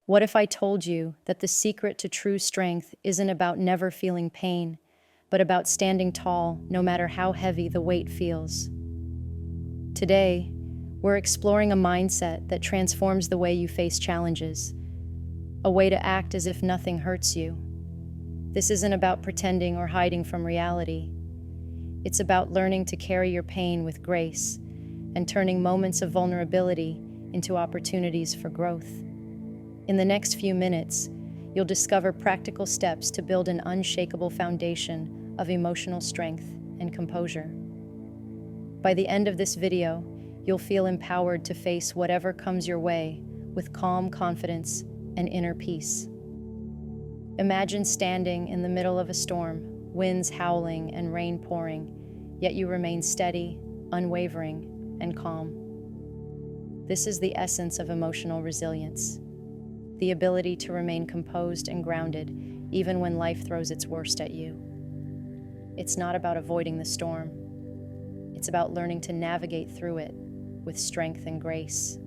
What if I told you that the secret to true strength isn't about never feeling pain, but about standing tall no matter how heavy the weight feels? Today, we're exploring a mindset that transforms the way you face challenges, a way to act as if nothing hurts you. This isn't about pretending or hiding from reality. It's about learning to carry your pain with grace and turning moments of vulnerability into opportunities for growth. In the next few minutes, you'll discover practical steps to build an unshakable foundation of emotional strength and composure. By the end of this video, you'll feel empowered to face whatever comes your way with calm confidence and inner peace. Imagine standing in the middle of a storm, winds howling and rain pouring, yet you remain steady, unwavering, and calm. This is the essence of emotional resilience, the ability to remain composed and grounded even when life throws its worst at you. It's not about avoiding the storm. It's about learning to navigate through it with strength and grace.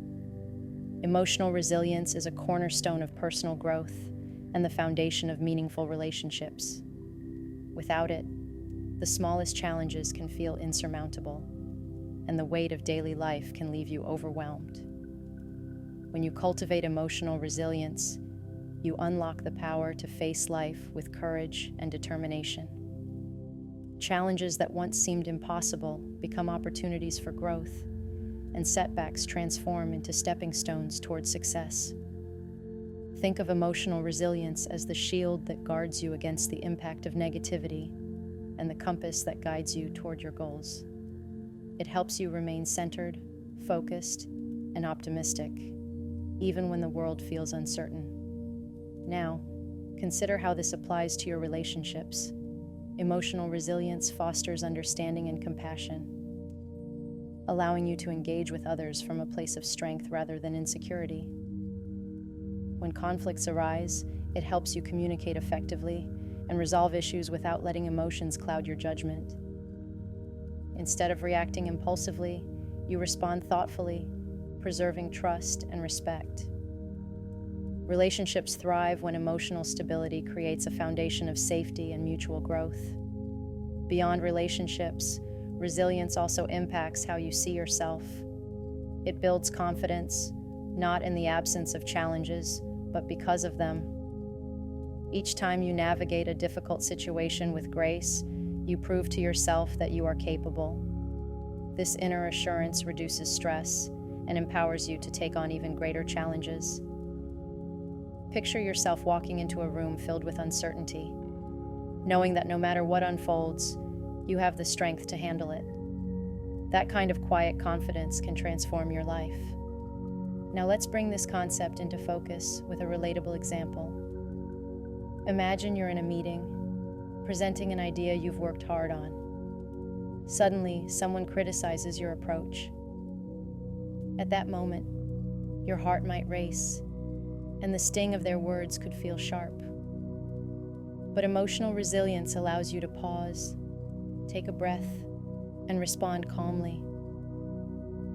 Emotional resilience is a cornerstone of personal growth and the foundation of meaningful relationships. Without it, the smallest challenges can feel insurmountable, and the weight of daily life can leave you overwhelmed. When you cultivate emotional resilience, you unlock the power to face life with courage and determination. Challenges that once seemed impossible become opportunities for growth, and setbacks transform into stepping stones toward success. Think of emotional resilience as the shield that guards you against the impact of negativity and the compass that guides you toward your goals. It helps you remain centered, focused, and optimistic, even when the world feels uncertain. Now, consider how this applies to your relationships. Emotional resilience fosters understanding and compassion, allowing you to engage with others from a place of strength rather than insecurity. When conflicts arise, it helps you communicate effectively and resolve issues without letting emotions cloud your judgment. Instead of reacting impulsively, you respond thoughtfully, preserving trust and respect. Relationships thrive when emotional stability creates a foundation of safety and mutual growth. Beyond relationships, resilience also impacts how you see yourself. It builds confidence, not in the absence of challenges, but because of them. Each time you navigate a difficult situation with grace, you prove to yourself that you are capable. This inner assurance reduces stress and empowers you to take on even greater challenges. Picture yourself walking into a room filled with uncertainty, knowing that no matter what unfolds, you have the strength to handle it. That kind of quiet confidence can transform your life. Now let's bring this concept into focus with a relatable example. Imagine you're in a meeting, presenting an idea you've worked hard on. Suddenly, someone criticizes your approach. At that moment, your heart might race, and the sting of their words could feel sharp. But emotional resilience allows you to pause, take a breath, and respond calmly.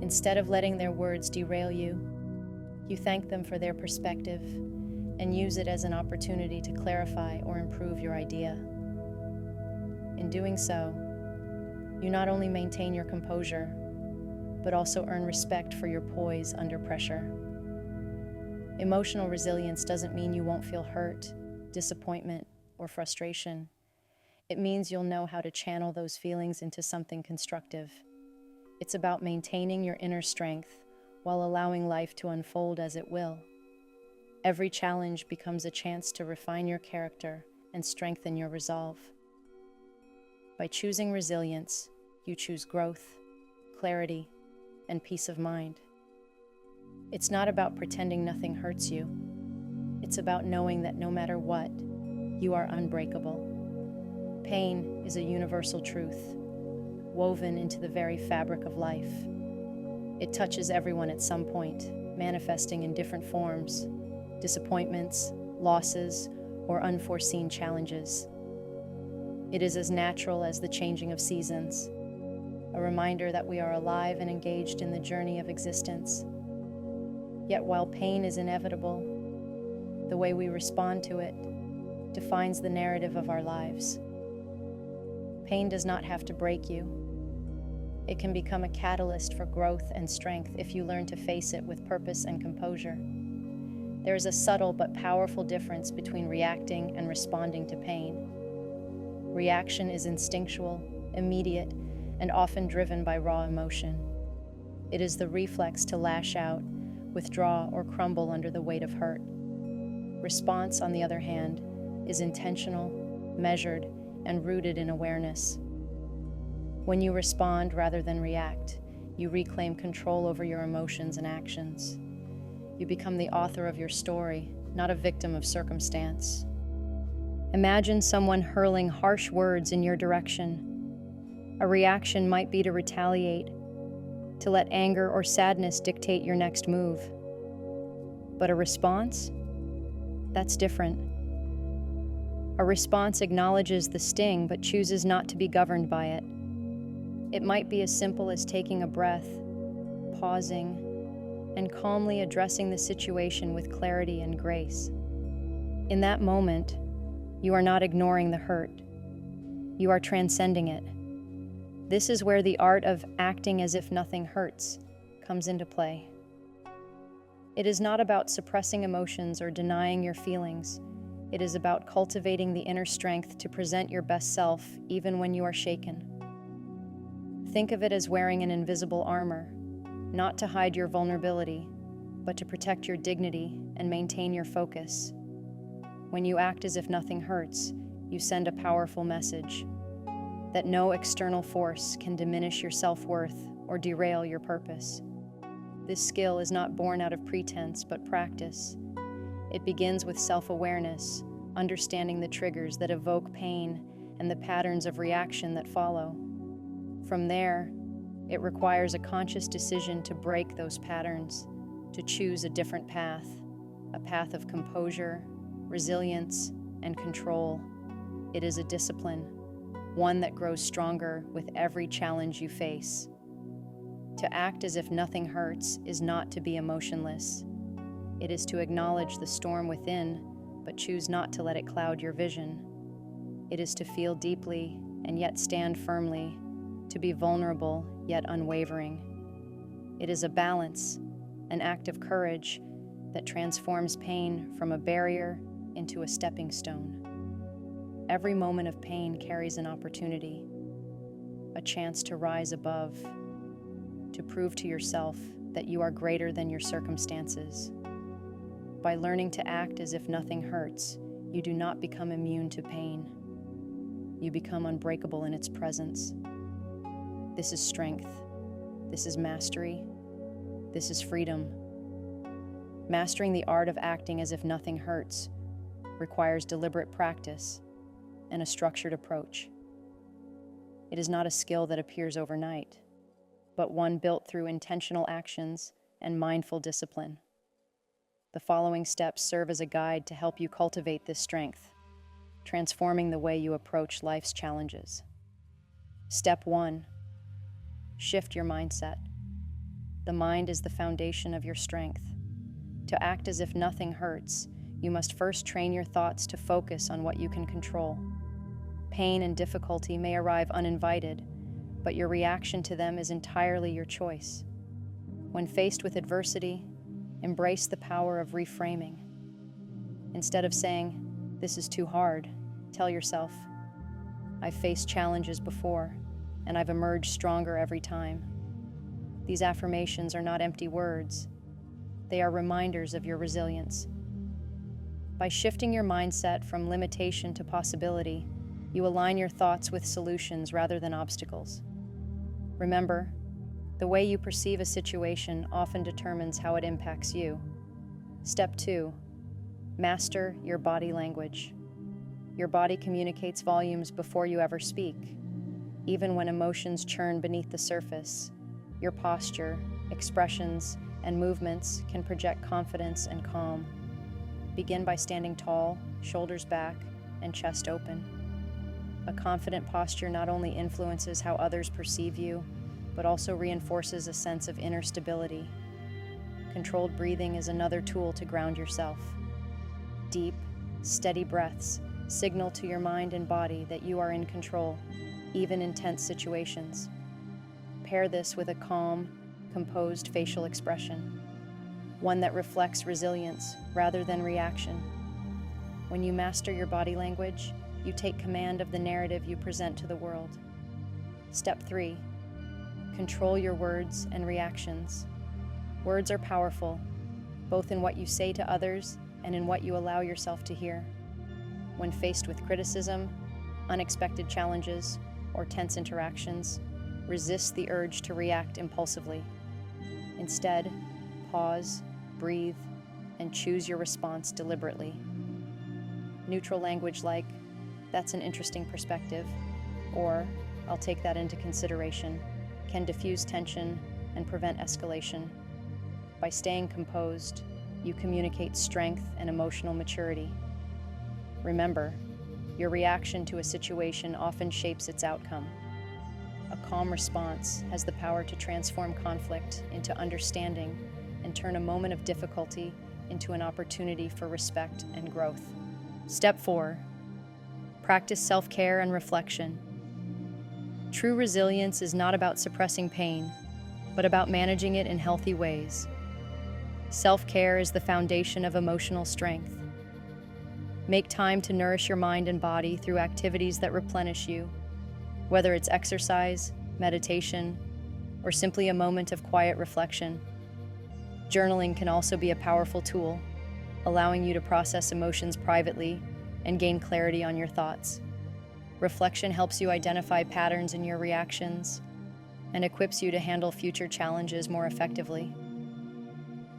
Instead of letting their words derail you, you thank them for their perspective and use it as an opportunity to clarify or improve your idea. In doing so, you not only maintain your composure, but also earn respect for your poise under pressure. Emotional resilience doesn't mean you won't feel hurt, disappointment, or frustration. It means you'll know how to channel those feelings into something constructive. It's about maintaining your inner strength while allowing life to unfold as it will. Every challenge becomes a chance to refine your character and strengthen your resolve. By choosing resilience, you choose growth, clarity, and peace of mind. It's not about pretending nothing hurts you. It's about knowing that no matter what, you are unbreakable. Pain is a universal truth, woven into the very fabric of life. It touches everyone at some point, manifesting in different forms: disappointments, losses, or unforeseen challenges. It is as natural as the changing of seasons, a reminder that we are alive and engaged in the journey of existence. Yet while pain is inevitable, The way we respond to it defines the narrative of our lives. Pain does not have to break you. It can become a catalyst for growth and strength if you learn to face it with purpose and composure. There is a subtle but powerful difference between reacting and responding to pain. Reaction is instinctual, immediate, and often driven by raw emotion. It is the reflex to lash out, withdraw, or crumble under the weight of hurt. Response, on the other hand, is intentional, measured, and rooted in awareness. When you respond rather than react, you reclaim control over your emotions and actions. You become the author of your story, not a victim of circumstance. Imagine someone hurling harsh words in your direction. A reaction might be to retaliate, to let anger or sadness dictate your next move. But a response? That's different. A response acknowledges the sting but chooses not to be governed by it. It might be as simple as taking a breath, pausing, and calmly addressing the situation with clarity and grace. In that moment, you are not ignoring the hurt. You are transcending it. This is where the art of acting as if nothing hurts comes into play. It is not about suppressing emotions or denying your feelings. It is about cultivating the inner strength to present your best self even when you are shaken. Think of it as wearing an invisible armor, not to hide your vulnerability, but to protect your dignity and maintain your focus. When you act as if nothing hurts, you send a powerful message that no external force can diminish your self-worth or derail your purpose. This skill is not born out of pretense, but practice. It begins with self-awareness, understanding the triggers that evoke pain and the patterns of reaction that follow. From there, it requires a conscious decision to break those patterns, to choose a different path, a path of composure, resilience, and control. It is a discipline, one that grows stronger with every challenge you face. To act as if nothing hurts is not to be emotionless. It is to acknowledge the storm within, but choose not to let it cloud your vision. It is to feel deeply and yet stand firmly, to be vulnerable yet unwavering. It is a balance, an act of courage that transforms pain from a barrier into a stepping stone. Every moment of pain carries an opportunity, a chance to rise above, to prove to yourself that you are greater than your circumstances. By learning to act as if nothing hurts, you do not become immune to pain. You become unbreakable in its presence. This is strength. This is mastery. This is freedom. Mastering the art of acting as if nothing hurts requires deliberate practice and a structured approach. It is not a skill that appears overnight, but one built through intentional actions and mindful discipline. The following steps serve as a guide to help you cultivate this strength, transforming the way you approach life's challenges. Step 1. Shift your mindset. The mind is the foundation of your strength. To act as if nothing hurts, you must first train your thoughts to focus on what you can control. Pain and difficulty may arrive uninvited, but your reaction to them is entirely your choice. When faced with adversity, embrace the power of reframing. Instead of saying, "This is too hard," tell yourself, "I've faced challenges before, and I've emerged stronger every time." These affirmations are not empty words. They are reminders of your resilience. By shifting your mindset from limitation to possibility, you align your thoughts with solutions rather than obstacles. Remember, the way you perceive a situation often determines how it impacts you. Step 2. Master your body language. Your body communicates volumes before you ever speak. Even when emotions churn beneath the surface, your posture, expressions, and movements can project confidence and calm. Begin by standing tall, shoulders back, and chest open. A confident posture not only influences how others perceive you, but also reinforces a sense of inner stability. Controlled breathing is another tool to ground yourself. deep, steady breaths signal to your mind and body that you are in control, even in tense situations. Pair this with a calm, composed facial expression, one that reflects resilience rather than reaction. When you master your body language, you take command of the narrative you present to the world. Step 3. Control your words and reactions. Words are powerful, both in what you say to others and in what you allow yourself to hear. When faced with criticism, unexpected challenges, or tense interactions, resist the urge to react impulsively. Instead, pause, breathe, and choose your response deliberately. Neutral language like, "That's an interesting perspective," or "I'll take that into consideration," can diffuse tension and prevent escalation. By staying composed, you communicate strength and emotional maturity. Remember, your reaction to a situation often shapes its outcome. A calm response has the power to transform conflict into understanding and turn a moment of difficulty into an opportunity for respect and growth. Step 4. Practice self-care and reflection. True resilience is not about suppressing pain, but about managing it in healthy ways. Self-care is the foundation of emotional strength. Make time to nourish your mind and body through activities that replenish you, whether it's exercise, meditation, or simply a moment of quiet reflection. Journaling can also be a powerful tool, allowing you to process emotions privately and gain clarity on your thoughts. Reflection helps you identify patterns in your reactions and equips you to handle future challenges more effectively.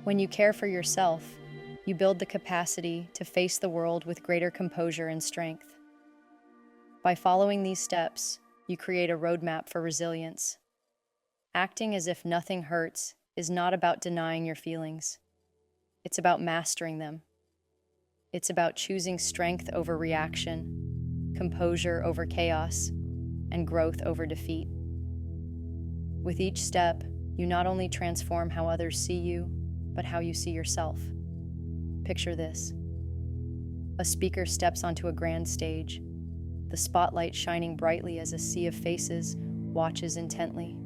When you care for yourself, you build the capacity to face the world with greater composure and strength. By following these steps, you create a roadmap for resilience. Acting as if nothing hurts is not about denying your feelings. It's about mastering them. It's about choosing strength over reaction, composure over chaos, and growth over defeat. With each step, you not only transform how others see you, but how you see yourself. Picture this. A speaker steps onto a grand stage, the spotlight shining brightly as a sea of faces watches intently.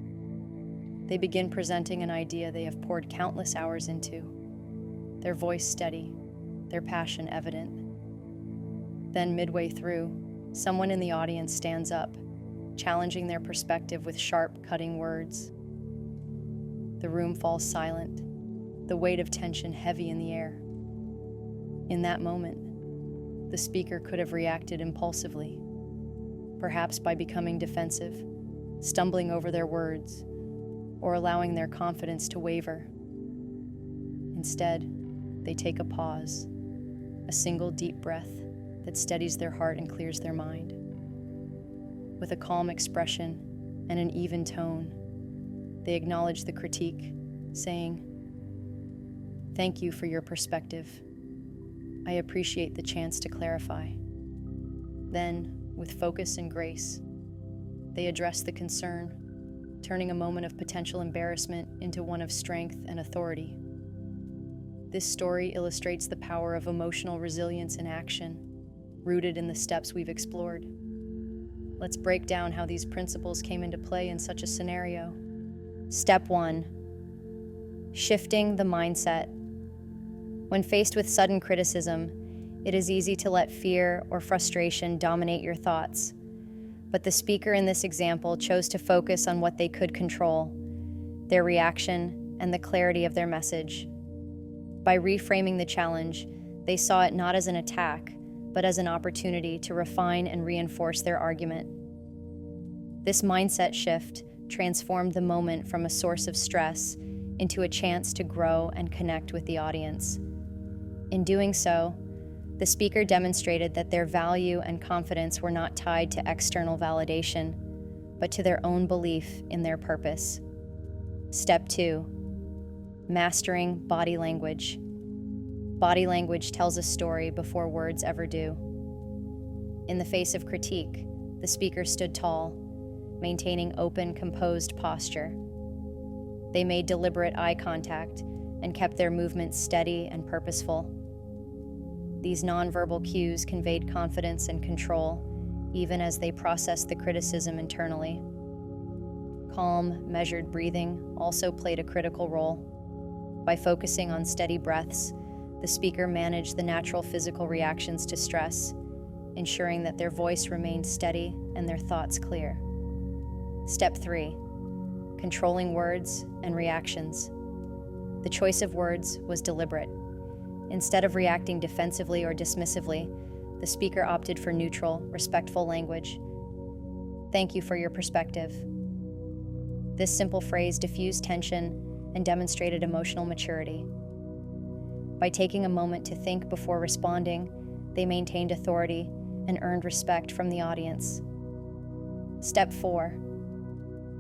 They begin presenting an idea they have poured countless hours into, their voice steady, their passion evident. Then midway through, someone in the audience stands up, challenging their perspective with sharp, cutting words. The room falls silent, the weight of tension heavy in the air. In that moment, the speaker could have reacted impulsively, perhaps by becoming defensive, stumbling over their words, or allowing their confidence to waver. Instead, they take a pause, a single deep breath that steadies their heart and clears their mind. With a calm expression and an even tone, they acknowledge the critique, saying, "Thank you for your perspective. I appreciate the chance to clarify." Then, with focus and grace, they address the concern, turning a moment of potential embarrassment into one of strength and authority. This story illustrates the power of emotional resilience in action, rooted in the steps we've explored. Let's break down how these principles came into play in such a scenario. Step 1. Shifting the mindset. When faced with sudden criticism, it is easy to let fear or frustration dominate your thoughts. But the speaker in this example chose to focus on what they could control, their reaction and the clarity of their message. By reframing the challenge, they saw it not as an attack, but as an opportunity to refine and reinforce their argument. This mindset shift transformed the moment from a source of stress into a chance to grow and connect with the audience. In doing so, the speaker demonstrated that their value and confidence were not tied to external validation, but to their own belief in their purpose. Step 2. Mastering body language. Body language tells a story before words ever do. In the face of critique, the speaker stood tall, maintaining open, composed posture. They made deliberate eye contact and kept their movements steady and purposeful. These nonverbal cues conveyed confidence and control, even as they processed the criticism internally. Calm, measured breathing also played a critical role. By focusing on steady breaths, the speaker managed the natural physical reactions to stress, ensuring that their voice remained steady and their thoughts clear. Step 3. Controlling words and reactions. The choice of words was deliberate. Instead of reacting defensively or dismissively, the speaker opted for neutral, respectful language. "Thank you for your perspective." This simple phrase diffused tension and demonstrated emotional maturity. By taking a moment to think before responding, they maintained authority and earned respect from the audience. Step 4.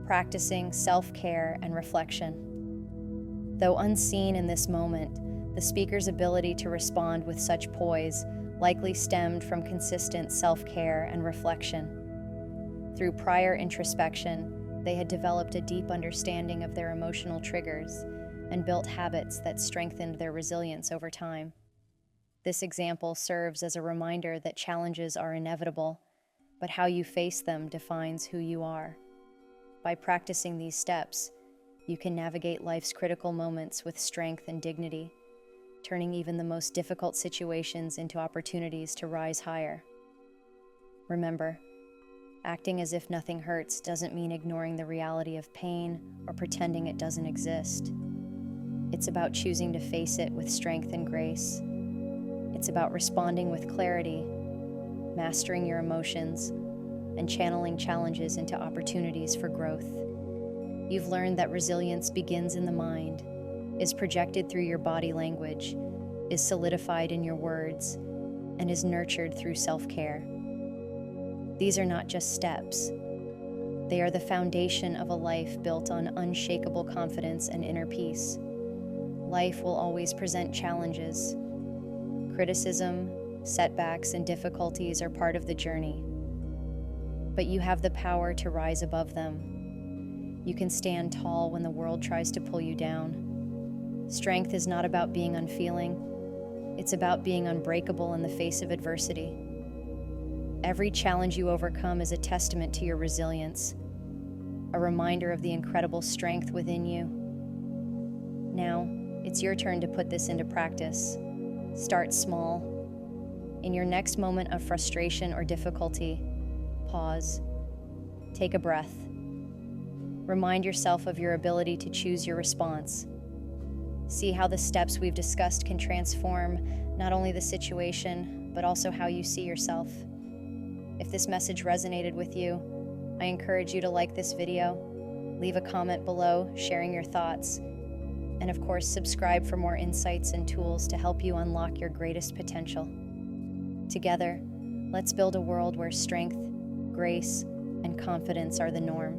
Practicing self-care and reflection. Though unseen in this moment, the speaker's ability to respond with such poise likely stemmed from consistent self-care and reflection. Through prior introspection, they had developed a deep understanding of their emotional triggers and built habits that strengthened their resilience over time. This example serves as a reminder that challenges are inevitable, but how you face them defines who you are. By practicing these steps, you can navigate life's critical moments with strength and dignity, turning even the most difficult situations into opportunities to rise higher. Remember, acting as if nothing hurts doesn't mean ignoring the reality of pain or pretending it doesn't exist. It's about choosing to face it with strength and grace. It's about responding with clarity, mastering your emotions, and channeling challenges into opportunities for growth. You've learned that resilience begins in the mind, is projected through your body language, is solidified in your words, and is nurtured through self-care. These are not just steps. They are the foundation of a life built on unshakable confidence and inner peace. Life will always present challenges. Criticism, setbacks, and difficulties are part of the journey. But you have the power to rise above them. You can stand tall when the world tries to pull you down. Strength is not about being unfeeling. It's about being unbreakable in the face of adversity. Every challenge you overcome is a testament to your resilience, a reminder of the incredible strength within you. Now, it's your turn to put this into practice. Start small. In your next moment of frustration or difficulty, pause. Take a breath. Remind yourself of your ability to choose your response. See how the steps we've discussed can transform not only the situation, but also how you see yourself. If this message resonated with you, I encourage you to like this video, leave a comment below sharing your thoughts, and of course, subscribe for more insights and tools to help you unlock your greatest potential. Together, let's build a world where strength, grace, and confidence are the norm.